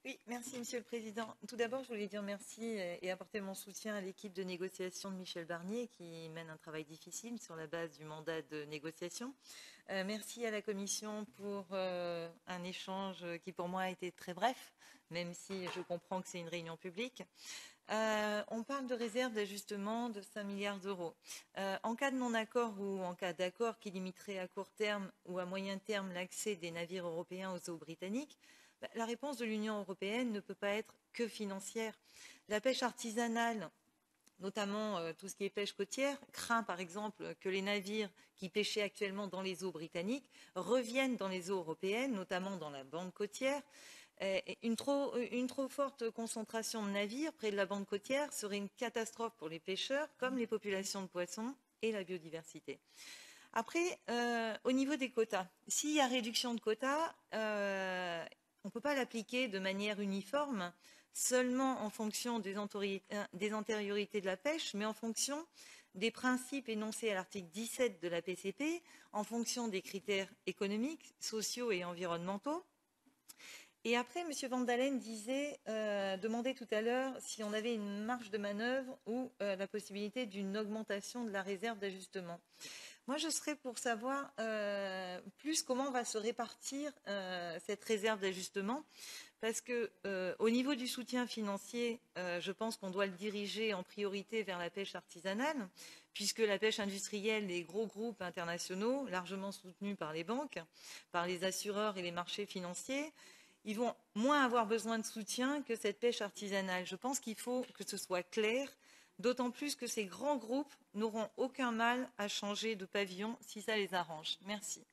Oui, merci Monsieur le Président. Tout d'abord, je voulais dire merci et apporter mon soutien à l'équipe de négociation de Michel Barnier qui mène un travail difficile sur la base du mandat de négociation. Merci à la Commission pour un échange qui pour moi a été très bref, même si je comprends que c'est une réunion publique. On parle de réserve d'ajustement de 5 milliards d'euros. En cas de non-accord ou en cas d'accord qui limiterait à court terme ou à moyen terme l'accès des navires européens aux eaux britanniques, la réponse de l'Union européenne ne peut pas être que financière. La pêche artisanale, notamment tout ce qui est pêche côtière, craint par exemple que les navires qui pêchaient actuellement dans les eaux britanniques reviennent dans les eaux européennes, notamment dans la bande côtière. Une trop forte concentration de navires près de la bande côtière serait une catastrophe pour les pêcheurs, comme les populations de poissons et la biodiversité. Après, au niveau des quotas, s'il y a réduction de quotas, on ne peut pas l'appliquer de manière uniforme, seulement en fonction des antériorités de la pêche, mais en fonction des principes énoncés à l'article 17 de la PCP, en fonction des critères économiques, sociaux et environnementaux. Et après, M. Van Dalen demandait tout à l'heure si on avait une marge de manœuvre ou la possibilité d'une augmentation de la réserve d'ajustement. Moi, je serais pour savoir plus comment va se répartir cette réserve d'ajustement, parce que au niveau du soutien financier, je pense qu'on doit le diriger en priorité vers la pêche artisanale, puisque la pêche industrielle, les gros groupes internationaux, largement soutenus par les banques, par les assureurs et les marchés financiers, ils vont moins avoir besoin de soutien que cette pêche artisanale. Je pense qu'il faut que ce soit clair, d'autant plus que ces grands groupes n'auront aucun mal à changer de pavillon si ça les arrange. Merci.